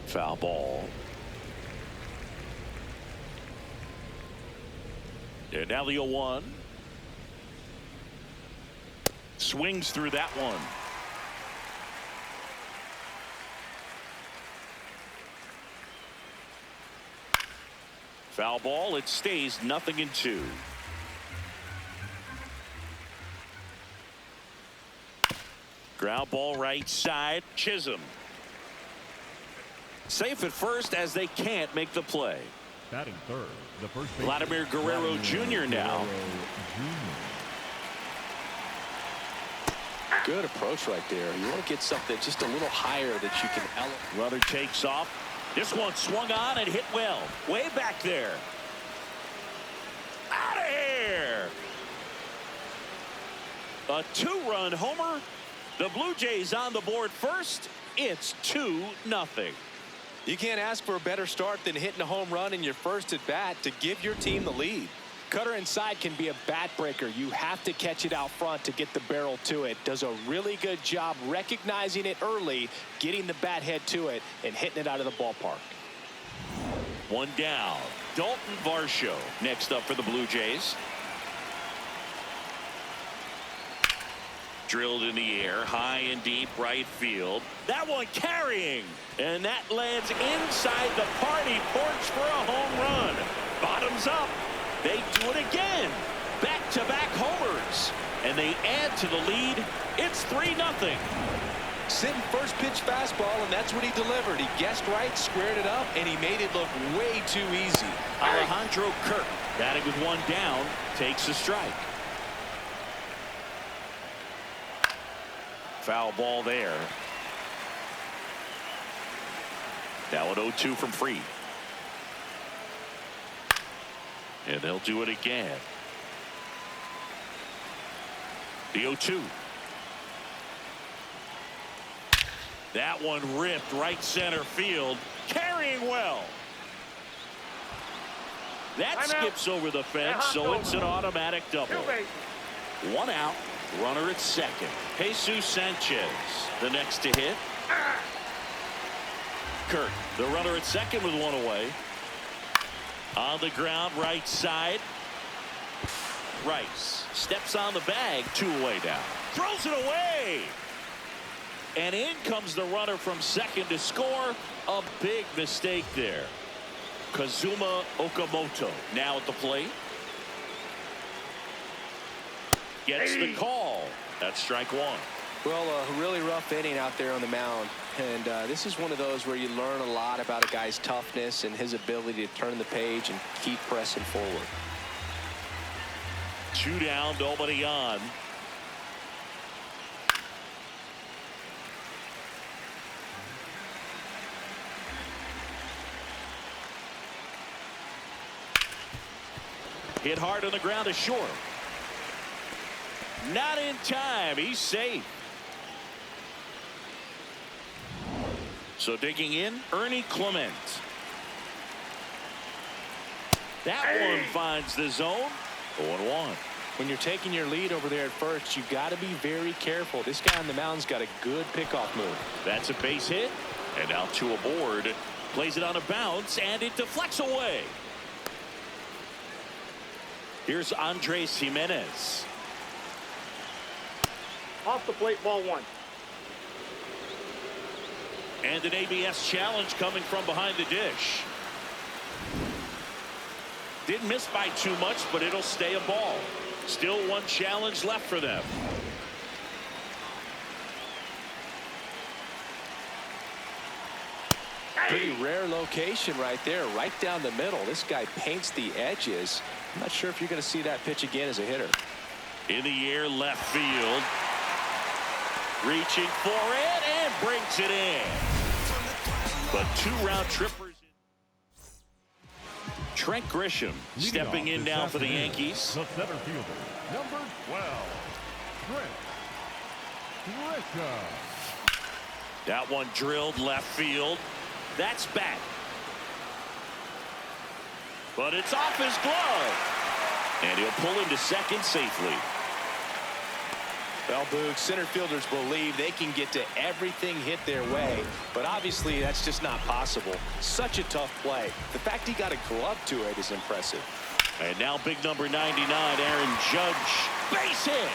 Foul ball. And now the 0-1. Swings through that one. Foul ball. It stays 0-2. Ground ball right side. Chisholm. Safe at first as they can't make the play. Batting third, the first Vladimir Guerrero Jr. now. Good approach right there. You want to get something just a little higher that you can elevate. Runner takes off. This one swung on and hit well. Way back there. Out of here. A 2-run homer. The Blue Jays on the board first. It's 2-0. You can't ask for a better start than hitting a home run in your first at bat to give your team the lead. Cutter inside can be a bat breaker. You have to catch it out front to get the barrel to it. Does a really good job recognizing it early, getting the bat head to it, and hitting it out of the ballpark. One down. Dalton Varsho next up for the Blue Jays. Drilled in the air, high and deep right field. That one carrying. And that lands inside the party porch for a home run. Bottoms up. They do it again. Back-to-back homers. And they add to the lead. It's 3-0. Sitting first pitch fastball, and that's what he delivered. He guessed right, squared it up, and he made it look way too easy. Alejandro Kirk, batting with one down, takes a strike. Foul ball there. Now an 0-2 from Fried. And they'll do it again. The 0-2. That one ripped right center field. Carrying well. That skips over the fence, so it's an automatic double. One out. Runner at second. Jesus Sanchez, the next to hit. Kirk, the runner at second with one away. On the ground, right side. Rice steps on the bag, 2 away now. Throws it away. And in comes the runner from second to score. A big mistake there. Kazuma Okamoto now at the plate. Gets the call. That's strike one. Well, a really rough inning out there on the mound. And this is one of those where you learn a lot about a guy's toughness and his ability to turn the page and keep pressing forward. 2 down, nobody on. Hit hard on the ground to short. Not in time. He's safe. So digging in, Ernie Clement. That one finds the zone. 0-1. When you're taking your lead over there at first, you've got to be very careful. This guy on the mound's got a good pickoff move. That's a base hit. And now 2 aboard. Plays it on a bounce, and it deflects away. Here's Andres Jimenez. Off the plate, ball 1. And an ABS challenge coming from behind the dish. Didn't miss by too much, but it'll stay a ball. Still one challenge left for them. Pretty rare location right there, right down the middle. This guy paints the edges. I'm not sure if you're going to see that pitch again as a hitter. In the air, left field. Reaching for it and brings it in. But 2 round trippers. Trent Grisham stepping in now for the Yankees. The center fielder, number 12, Trent Grisham. That one drilled left field. That's back. But it's off his glove. And he'll pull into second safely. Well, Boog, center fielders believe they can get to everything hit their way, but obviously that's just not possible. Such a tough play. The fact he got a glove to it is impressive. And now big number 99, Aaron Judge. Base hit.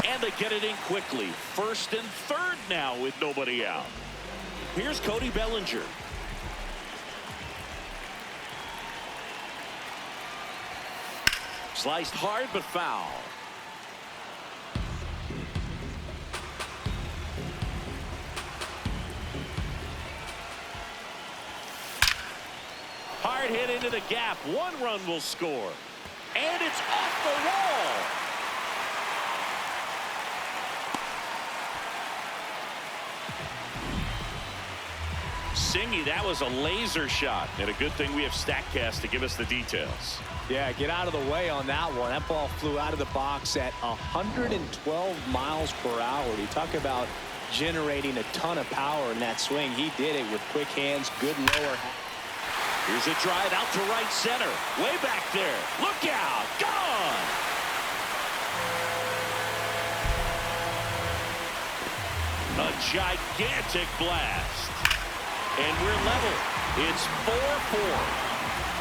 And they get it in quickly. First and third now with nobody out. Here's Cody Bellinger. Sliced hard but foul. Hard hit into the gap. One run will score. And it's off the wall. Singy, that was a laser shot. And a good thing we have StatCast to give us the details. Yeah, get out of the way on that one. That ball flew out of the box at 112 miles per hour. You talk about generating a ton of power in that swing. He did it with quick hands, good lower. Here's a drive out to right center. Way back there. Look out. Gone. A gigantic blast. And we're level. It's 4-4.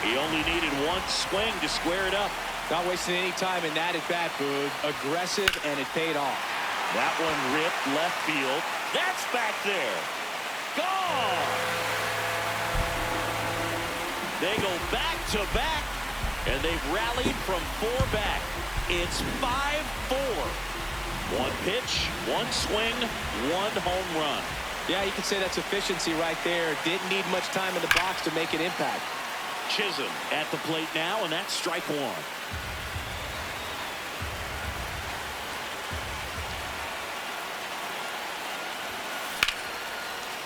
He only needed one swing to square it up. Not wasting any time in that at bat, Boog. Aggressive, and it paid off. That one ripped left field. That's back there. Gone. They go back to back, and they've rallied from 4 back. It's 5-4. One pitch, one swing, one home run. Yeah, you can say that's efficiency right there. Didn't need much time in the box to make an impact. Chisholm at the plate now, and that's strike one.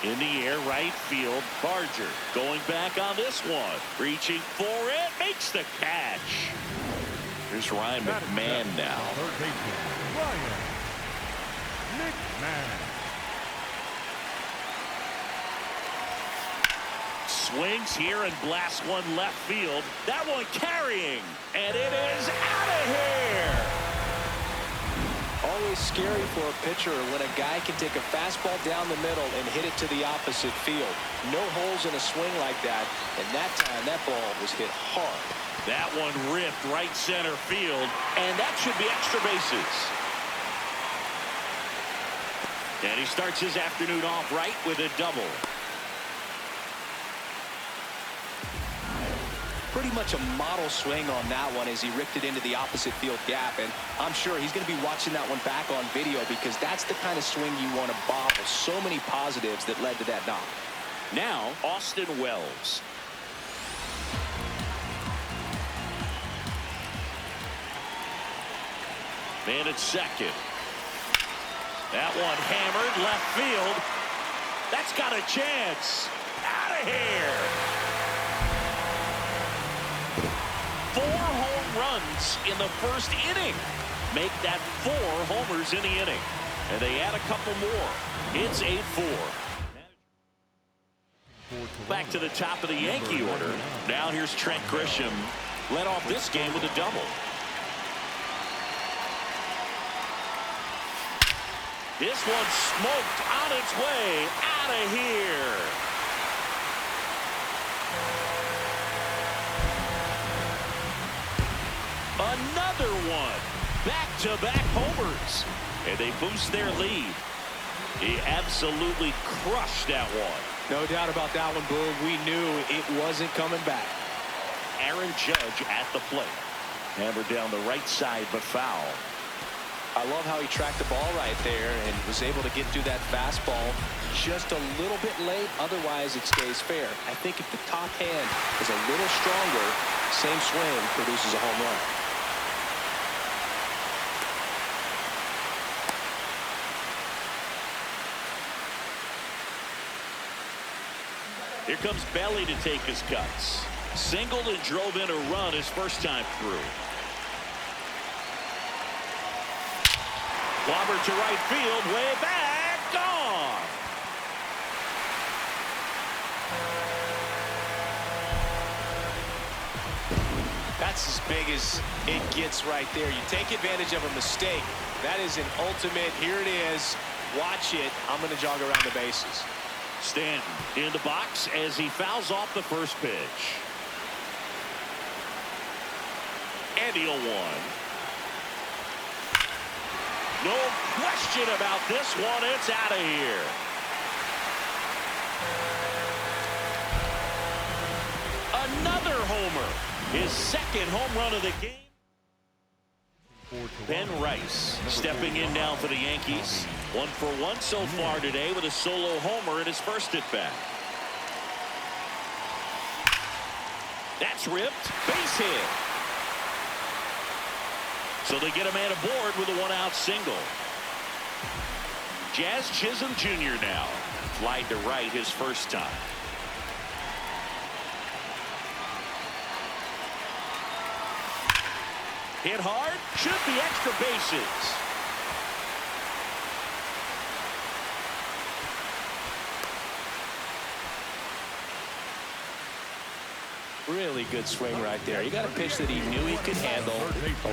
In the air, right field. Barger going back on this one. Reaching for it. Makes the catch. Here's Ryan McMahon now. Third baseman, Ryan McMahon. Swings here and blasts one left field. That one carrying. And it is out of here. Always scary for a pitcher when a guy can take a fastball down the middle and hit it to the opposite field. No holes in a swing like that. And that time, that ball was hit hard. That one ripped right center field. And that should be extra bases. And he starts his afternoon off right with a double. Pretty much a model swing on that one as he ripped it into the opposite field gap. And I'm sure he's going to be watching that one back on video because that's the kind of swing you want to bobble. So many positives that led to that knock. Now, Austin Wells. Man at second. That one hammered left field. That's got a chance. Out of here. 4 home runs in the first inning. Make that 4 homers in the inning. And they add a couple more. It's 8-4. Back to the top of the Yankee order. Now here's Trent Grisham. Led off this game with a double. This one smoked on its way out of here. Another one. Back-to-back homers. And they boost their lead. He absolutely crushed that one. No doubt about that one, Boog. We knew it wasn't coming back. Aaron Judge at the plate. Hammered down the right side, but foul. I love how he tracked the ball right there and was able to get through that fastball just a little bit late. Otherwise, it stays fair. I think if the top hand is a little stronger, same swing produces a home run. Here comes Belly to take his cuts. Singled and drove in a run his first time through. Clobber to right field, way back, gone. That's as big as it gets right there. You take advantage of a mistake. That is an ultimate. Here it is. Watch it. I'm going to jog around the bases. Stanton in the box as he fouls off the first pitch. And the 0-1. No question about this one. It's out of here. Another homer. His second home run of the game. Ben Rice stepping in now for the Yankees. 1 for 1 so far today with a solo homer in his first at bat. That's ripped. Base hit. So they get a man aboard with a 1-out single. Jazz Chisholm Jr. now. Flied to right his first time. Hit hard. Should be extra bases. Really good swing right there. He got a pitch that he knew he could handle,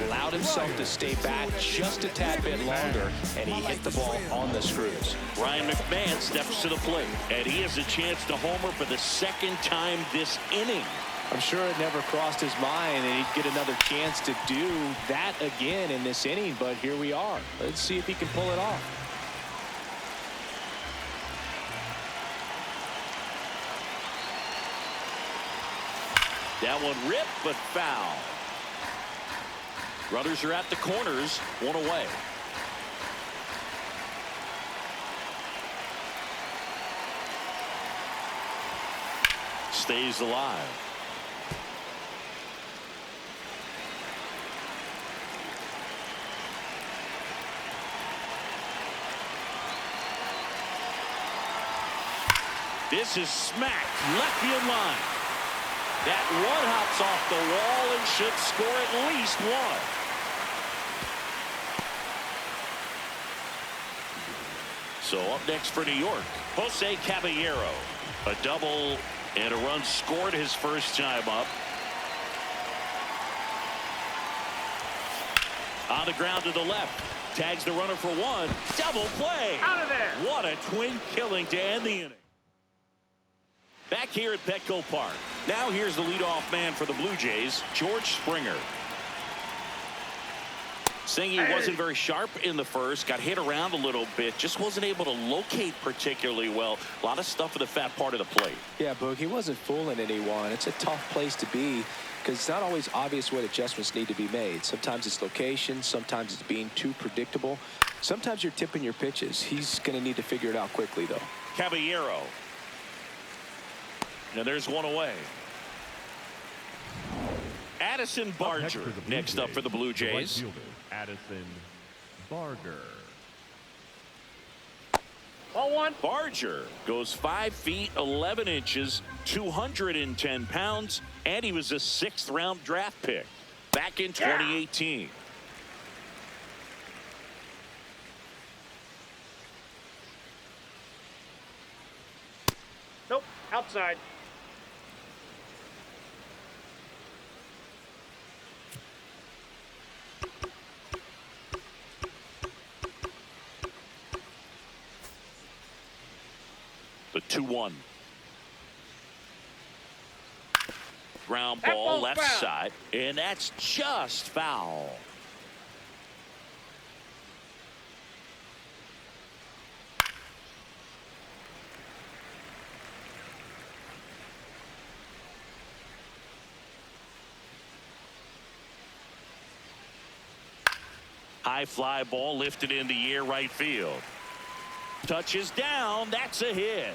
allowed himself to stay back just a tad bit longer, and he hit the ball on the screws. Ryan McMahon steps to the plate, and he has a chance to homer for the second time this inning. I'm sure it never crossed his mind that he'd get another chance to do that again in this inning, but here we are. Let's see if he can pull it off. That one ripped, but foul. Runners are at the corners, 1 away. Stays alive. This is smacked left field line. That one hops off the wall and should score at least 1. So up next for New York, Jose Caballero. A double and a run scored his first time up. On the ground to the left. Tags the runner for 1. Double play. Out of there. What a twin killing to end the inning. Back here at Petco Park. Now here's the leadoff man for the Blue Jays, George Springer. Saying he wasn't very sharp in the first, got hit around a little bit, just wasn't able to locate particularly well. A lot of stuff in the fat part of the plate. Yeah, Boog, he wasn't fooling anyone. It's a tough place to be because it's not always obvious what adjustments need to be made. Sometimes it's location, sometimes it's being too predictable. Sometimes you're tipping your pitches. He's going to need to figure it out quickly, though. Caballero. Now there's 1 away. Addison Barger next up for the Blue Jays. Addison Barger. 0-1. Barger goes 5 feet 11 inches, 210 pounds, and he was a 6th round draft pick back in 2018. Nope. Outside. The 2-1. Ground ball left side, and that's just foul. High fly ball lifted in the air right field. Touches down. That's a hit.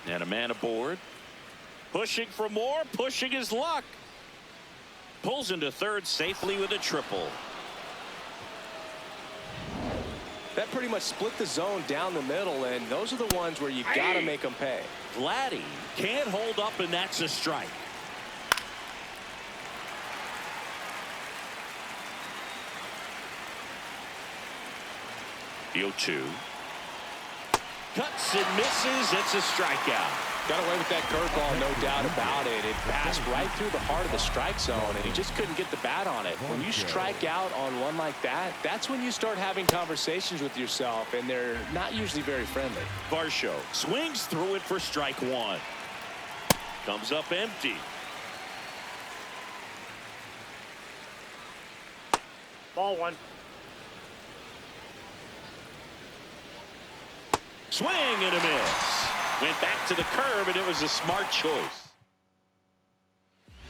And a man aboard. Pushing for more. Pushing his luck. Pulls into third safely with a triple. That pretty much split the zone down the middle, and those are the ones where you got to make them pay. Vladdy can't hold up, and that's a strike. The 0-2. Cuts and misses. It's a strikeout. Got away with that curveball, no doubt about it. It passed right through the heart of the strike zone, and he just couldn't get the bat on it. When you strike out on one like that, that's when you start having conversations with yourself, and they're not usually very friendly. Varsho swings through it for strike one. Comes up empty. Ball one. Swing and a miss. Went back to the curve, and it was a smart choice.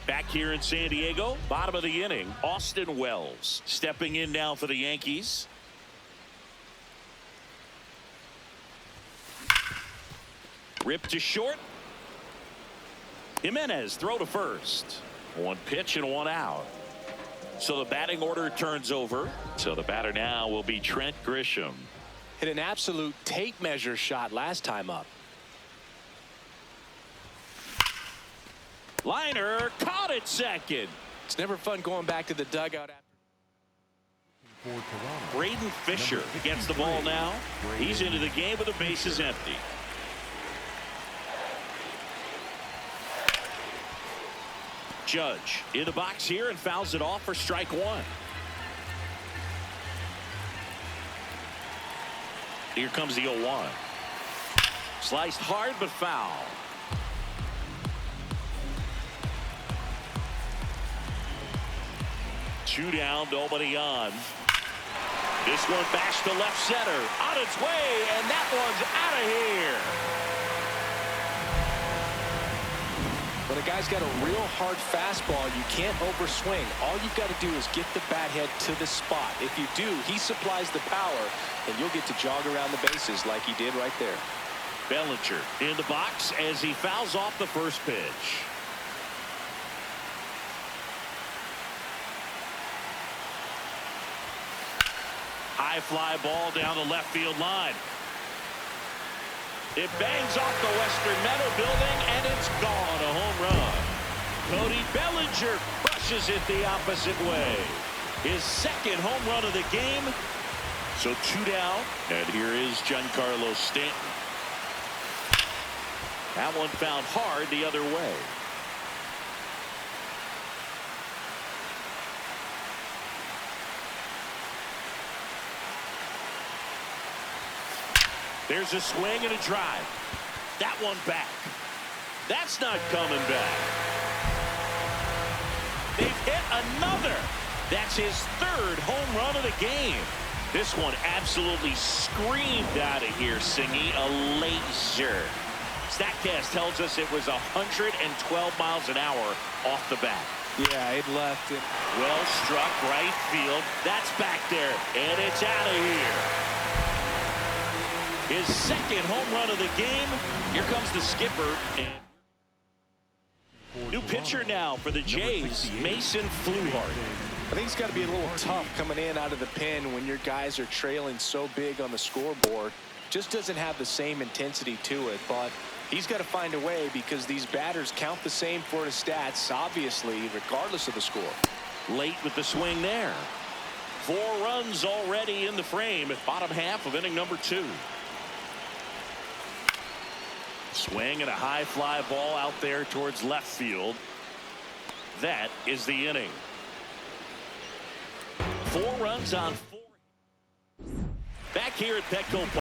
Back here in San Diego, bottom of the inning, Austin Wells stepping in now for the Yankees. Rip to short. Jimenez throw to first. One pitch and one out. So the batting order turns over. So the batter now will be Trent Grisham. Hit an absolute tape measure shot last time up. Liner caught at second. It's never fun going back to the dugout after. For Toronto, Braden Fisher gets the ball now. He's into the game with the bases empty. Judge in the box here and fouls it off for strike one. Here comes the 0-1. Sliced hard but foul. Two down, nobody on. This one bashed to left center. On its way, and that one's out of here. When a guy's got a real hard fastball, you can't overswing. All you've got to do is get the bat head to the spot. If you do, he supplies the power, and you'll get to jog around the bases like he did right there. Bellinger in the box as he fouls off the first pitch. High fly ball down the left field line. It bangs off the Western Meadow building, and it's gone. A home run. Cody Bellinger brushes it the opposite way. His second home run of the game. So two down, and here is Giancarlo Stanton. That one found hard the other way. There's a swing and a drive. That one back. That's not coming back. They've hit another. That's his third home run of the game. This one absolutely screamed out of here, Singy. A laser. Statcast tells us it was 112 miles an hour off the bat. Yeah, it left it. Well struck right field. That's back there, and it's out of here. His second home run of the game. Here comes the skipper. And new pitcher now for the Jays, Mason Fluhardt. I think it's got to be a little tough coming in out of the pen when your guys are trailing so big on the scoreboard. Just doesn't have the same intensity to it, but he's got to find a way because these batters count the same for his stats, obviously, regardless of the score. Late with the swing there. 4 runs already in the frame at bottom half of inning number 2. Swing and a high fly ball out there towards left field. That is the inning. 4 runs on 4. Back here at Petco Park.